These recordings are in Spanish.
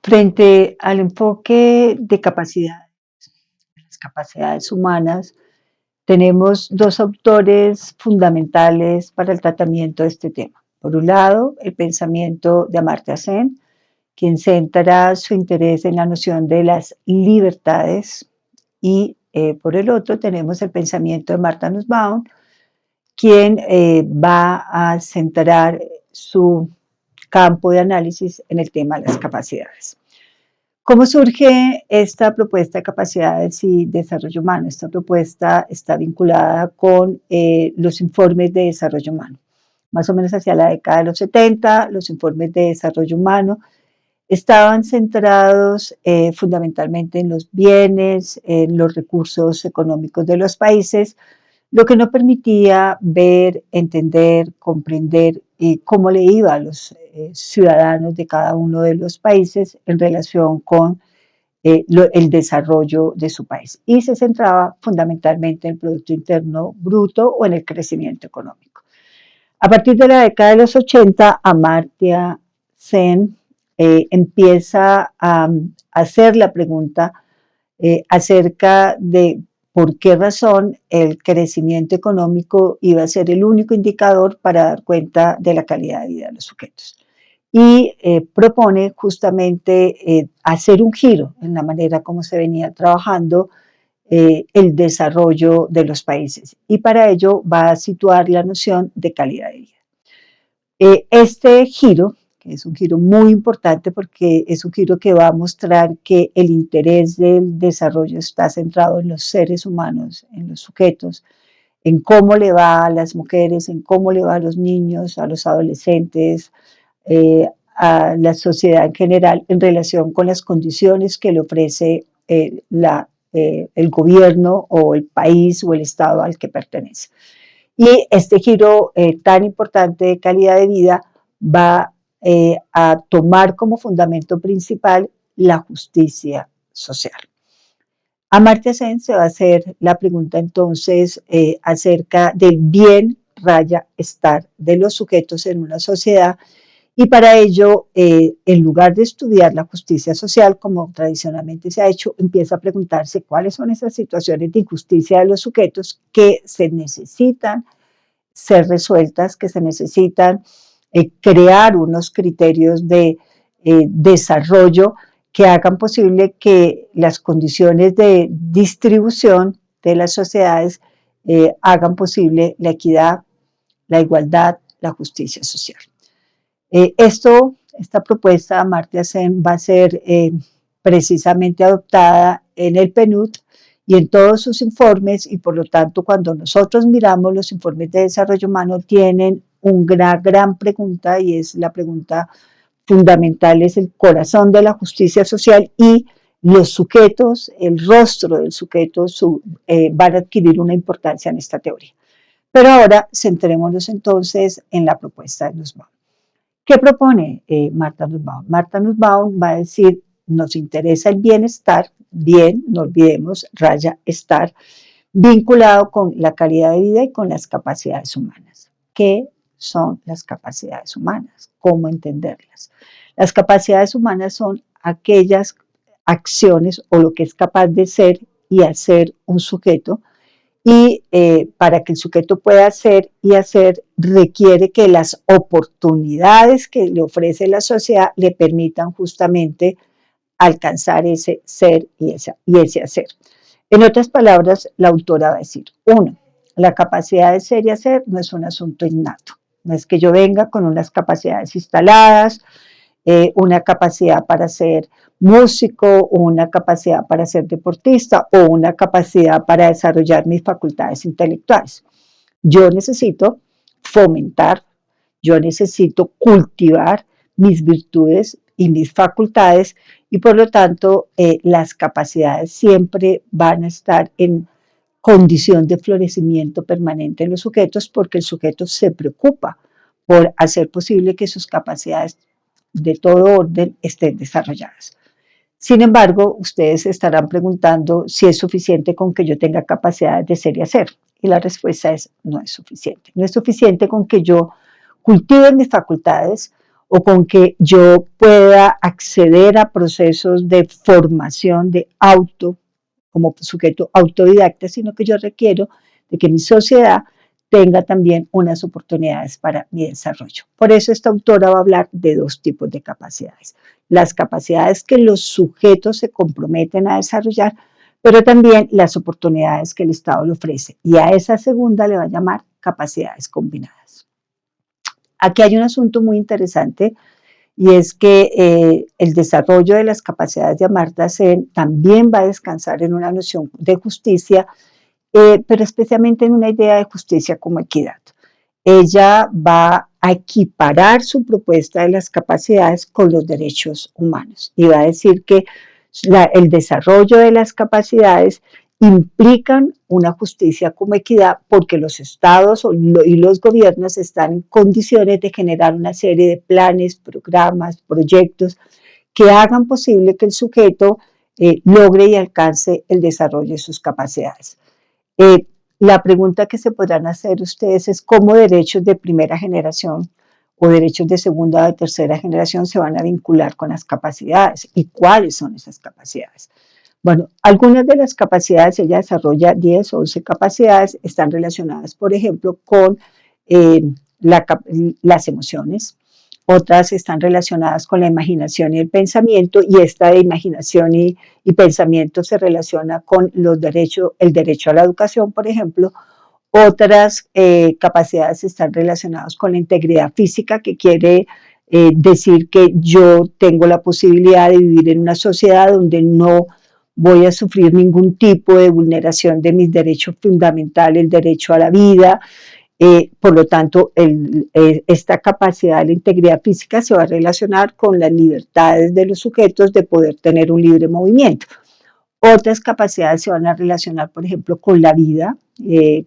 Frente al enfoque de las capacidades humanas, tenemos dos autores fundamentales para el tratamiento de este tema. Por un lado, el pensamiento de Amartya Sen, quien centra su interés en la noción de las libertades, y por el otro tenemos el pensamiento de Martha Nussbaum, quien va a centrar su campo de análisis en el tema de las capacidades. ¿Cómo surge esta propuesta de capacidades y desarrollo humano? Esta propuesta está vinculada con los informes de desarrollo humano. Más o menos hacia la década de los 70, los informes de desarrollo humano estaban centrados fundamentalmente en los bienes, en los recursos económicos de los países, lo que no permitía ver, entender, comprender cómo le iba a los ciudadanos de cada uno de los países en relación con el desarrollo de su país. Y se centraba fundamentalmente en el Producto Interno Bruto o en el crecimiento económico. A partir de la década de los 80, Amartya Sen empieza a hacer la pregunta acerca de por qué razón el crecimiento económico iba a ser el único indicador para dar cuenta de la calidad de vida de los sujetos. Y propone justamente hacer un giro en la manera como se venía trabajando el desarrollo de los países. Y para ello va a situar la noción de calidad de vida. Este giro, que es un giro muy importante porque es un giro que va a mostrar que el interés del desarrollo está centrado en los seres humanos, en los sujetos, en cómo le va a las mujeres, en cómo le va a los niños, a los adolescentes, a la sociedad en general en relación con las condiciones que le ofrece el gobierno o el país o el estado al que pertenece. Y este giro tan importante de calidad de vida va a tomar como fundamento principal la justicia social. Amartya Sen se va a hacer la pregunta entonces acerca del bien raya estar de los sujetos en una sociedad, y para ello, en lugar de estudiar la justicia social, como tradicionalmente se ha hecho, empieza a preguntarse cuáles son esas situaciones de injusticia de los sujetos que se necesitan ser resueltas, que se necesitan crear unos criterios de desarrollo que hagan posible que las condiciones de distribución de las sociedades hagan posible la equidad, la igualdad, la justicia social. Esta propuesta de Amartya Sen va a ser precisamente adoptada en el PNUD y en todos sus informes, y por lo tanto cuando nosotros miramos los informes de desarrollo humano tienen una gran pregunta, y es la pregunta fundamental, es el corazón de la justicia social, y los sujetos, el rostro del sujeto van a adquirir una importancia en esta teoría. Pero ahora centrémonos entonces en la propuesta de Nussbaum. ¿Qué propone Martha Nussbaum? Martha Nussbaum va a decir, nos interesa el bienestar, bien, no olvidemos, raya estar, vinculado con la calidad de vida y con las capacidades humanas. ¿Qué son las capacidades humanas? ¿Cómo entenderlas? Las capacidades humanas son aquellas acciones o lo que es capaz de ser y hacer un sujeto, y para que el sujeto pueda hacer y hacer requiere que las oportunidades que le ofrece la sociedad le permitan justamente alcanzar ese ser y ese hacer. En otras palabras, la autora va a decir, uno, la capacidad de ser y hacer no es un asunto innato, no es que yo venga con unas capacidades instaladas, una capacidad para ser músico, una capacidad para ser deportista o una capacidad para desarrollar mis facultades intelectuales. Yo necesito fomentar, yo necesito cultivar mis virtudes y mis facultades, y por lo tanto las capacidades siempre van a estar en condición de florecimiento permanente en los sujetos, porque el sujeto se preocupa por hacer posible que sus capacidades de todo orden estén desarrolladas. Sin embargo, ustedes se estarán preguntando si es suficiente con que yo tenga capacidades de ser y hacer. Y la respuesta es no es suficiente. No es suficiente con que yo cultive mis facultades o con que yo pueda acceder a procesos de formación de como sujeto autodidacta, sino que yo requiero de que mi sociedad tenga también unas oportunidades para mi desarrollo. Por eso esta autora va a hablar de dos tipos de capacidades. Las capacidades que los sujetos se comprometen a desarrollar, pero también las oportunidades que el Estado le ofrece. Y a esa segunda le va a llamar capacidades combinadas. Aquí hay un asunto muy interesante y es que el desarrollo de las capacidades de Amartya Sen también va a descansar en una noción de justicia, pero especialmente en una idea de justicia como equidad. Ella va a equiparar su propuesta de las capacidades con los derechos humanos y va a decir que el desarrollo de las capacidades implican una justicia como equidad porque los estados y los gobiernos están en condiciones de generar una serie de planes, programas, proyectos que hagan posible que el sujeto logre y alcance el desarrollo de sus capacidades. La pregunta que se podrán hacer ustedes es cómo derechos de primera generación o derechos de segunda o tercera generación se van a vincular con las capacidades y cuáles son esas capacidades. Bueno, algunas de las capacidades, ella desarrolla 10 o 11 capacidades, están relacionadas, por ejemplo, con eh, las emociones, otras están relacionadas con la imaginación y el pensamiento, y esta de imaginación y pensamiento se relaciona con el derecho a la educación, por ejemplo. Otras capacidades están relacionadas con la integridad física, que quiere decir que yo tengo la posibilidad de vivir en una sociedad donde no voy a sufrir ningún tipo de vulneración de mis derechos fundamentales, el derecho a la vida. Por lo tanto, esta capacidad de la integridad física se va a relacionar con las libertades de los sujetos de poder tener un libre movimiento. Otras capacidades se van a relacionar, por ejemplo, con la vida,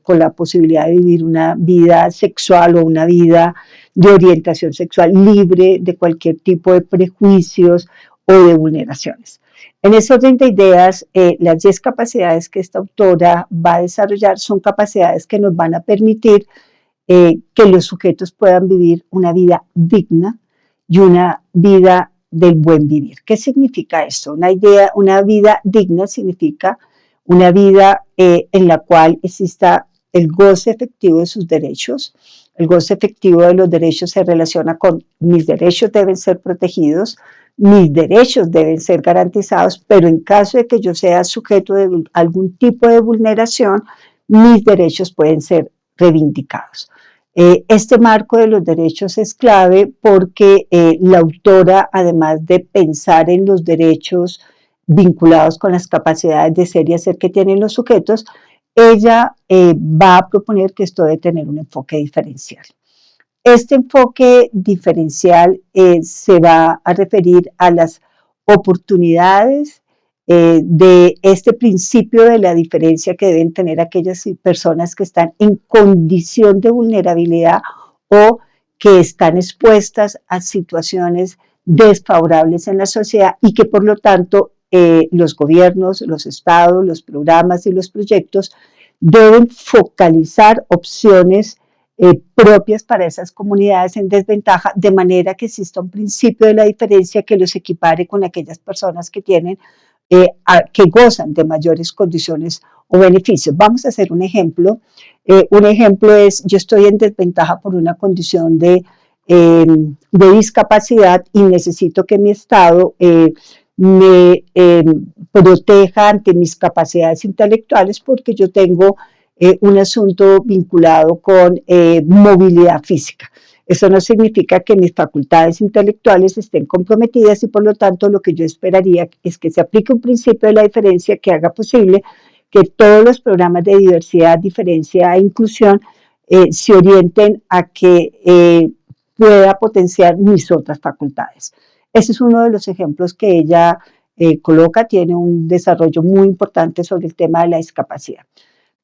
con la posibilidad de vivir una vida sexual o una vida de orientación sexual libre de cualquier tipo de prejuicios o de vulneraciones. En ese orden de ideas, las 10 capacidades que esta autora va a desarrollar son capacidades que nos van a permitir que los sujetos puedan vivir una vida digna y una vida del buen vivir. ¿Qué significa esto? Una vida digna significa una vida en la cual exista el goce efectivo de sus derechos. El goce efectivo de los derechos se relaciona con mis derechos deben ser protegidos, mis derechos deben ser garantizados, pero en caso de que yo sea sujeto de algún tipo de vulneración, mis derechos pueden ser reivindicados. Este marco de los derechos es clave porque la autora, además de pensar en los derechos vinculados con las capacidades de ser y hacer que tienen los sujetos, ella va a proponer que esto debe tener un enfoque diferencial. Este enfoque diferencial se va a referir a las oportunidades de este principio de la diferencia que deben tener aquellas personas que están en condición de vulnerabilidad o que están expuestas a situaciones desfavorables en la sociedad y que por lo tanto los gobiernos, los estados, los programas y los proyectos deben focalizar opciones propias para esas comunidades en desventaja, de manera que exista un principio de la diferencia que los equipare con aquellas personas que tienen que gozan de mayores condiciones o beneficios. Vamos a hacer un ejemplo. Un ejemplo es, yo estoy en desventaja por una condición de discapacidad y necesito que mi Estado me proteja ante mis capacidades intelectuales porque yo tengo un asunto vinculado con movilidad física. Eso no significa que mis facultades intelectuales estén comprometidas y por lo tanto lo que yo esperaría es que se aplique un principio de la diferencia que haga posible que todos los programas de diversidad, diferencia e inclusión se orienten a que pueda potenciar mis otras facultades. Ese es uno de los ejemplos que ella coloca, tiene un desarrollo muy importante sobre el tema de la discapacidad.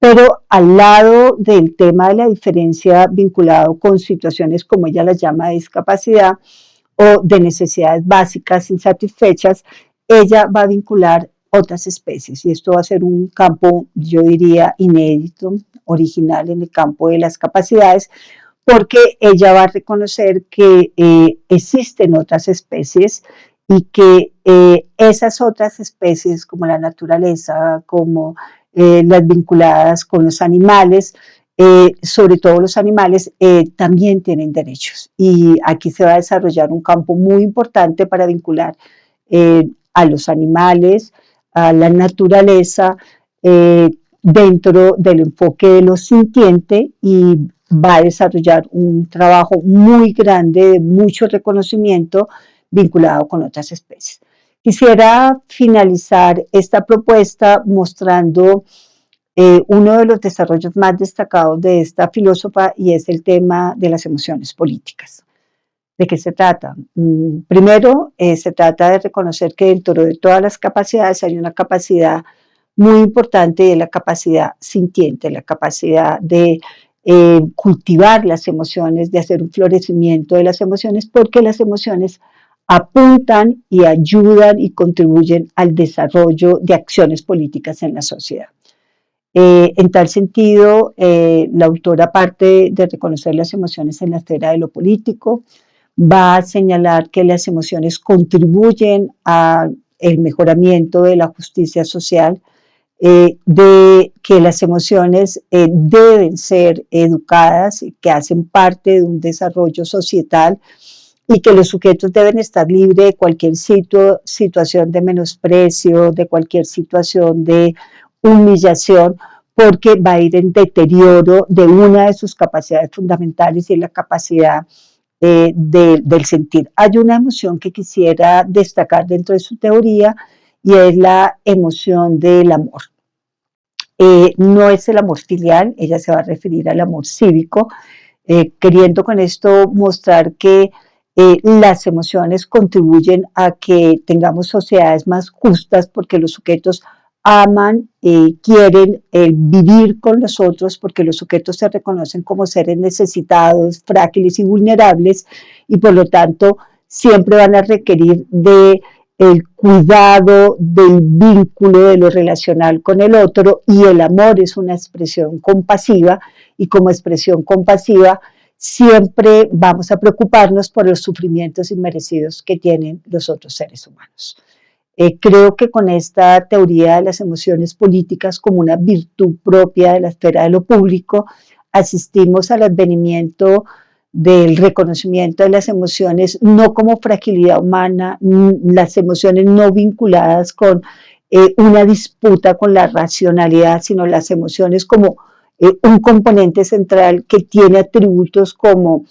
Pero al lado del tema de la diferencia vinculado con situaciones como ella las llama de discapacidad o de necesidades básicas insatisfechas, ella va a vincular otras especies y esto va a ser un campo, yo diría, inédito, original en el campo de las capacidades, porque ella va a reconocer que existen otras especies y que esas otras especies, como la naturaleza, como las vinculadas con los animales, sobre todo los animales, también tienen derechos. Y aquí se va a desarrollar un campo muy importante para vincular a los animales, a la naturaleza, dentro del enfoque de lo sintiente, y va a desarrollar un trabajo muy grande de mucho reconocimiento vinculado con otras especies. Quisiera finalizar esta propuesta mostrando uno de los desarrollos más destacados de esta filósofa, y es el tema de las emociones políticas. ¿De qué se trata? Primero, se trata de reconocer que dentro de todas las capacidades hay una capacidad muy importante, de la capacidad sintiente, la capacidad de cultivar las emociones, de hacer un florecimiento de las emociones, porque las emociones apuntan y ayudan y contribuyen al desarrollo de acciones políticas en la sociedad. En tal sentido, la autora, aparte de reconocer las emociones en la esfera de lo político, va a señalar que las emociones contribuyen al mejoramiento de la justicia social, de que las emociones deben ser educadas y que hacen parte de un desarrollo societal, y que los sujetos deben estar libres de cualquier situación de menosprecio, de cualquier situación de humillación, porque va a ir en deterioro de una de sus capacidades fundamentales, y es la capacidad del sentir. Hay una emoción que quisiera destacar dentro de su teoría, y es la emoción del amor. No es el amor filial, ella se va a referir al amor cívico, queriendo con esto mostrar que las emociones contribuyen a que tengamos sociedades más justas, porque los sujetos aman, quieren vivir con los otros, porque los sujetos se reconocen como seres necesitados, frágiles y vulnerables, y por lo tanto siempre van a requerir de el cuidado del vínculo, de lo relacional con el otro, y el amor es una expresión compasiva, y como expresión compasiva siempre vamos a preocuparnos por los sufrimientos inmerecidos que tienen los otros seres humanos. Creo que con esta teoría de las emociones políticas como una virtud propia de la esfera de lo público, asistimos al advenimiento del reconocimiento de las emociones no como fragilidad humana, las emociones no vinculadas con una disputa con la racionalidad, sino las emociones como un componente central que tiene atributos como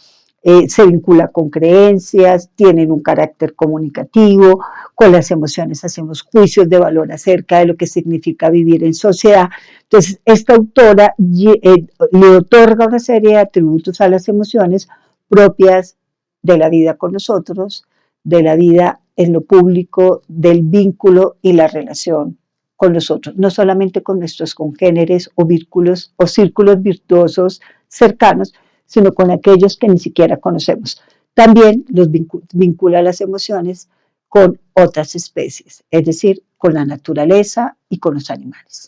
se vincula con creencias, tienen un carácter comunicativo, con las emociones hacemos juicios de valor acerca de lo que significa vivir en sociedad. Entonces, esta autora le otorga una serie de atributos a las emociones propias de la vida con nosotros, de la vida en lo público, del vínculo y la relación con los otros, no solamente con nuestros congéneres o vínculos o círculos virtuosos cercanos, sino con aquellos que ni siquiera conocemos. También los vincula las emociones con otras especies, es decir, con la naturaleza y con los animales.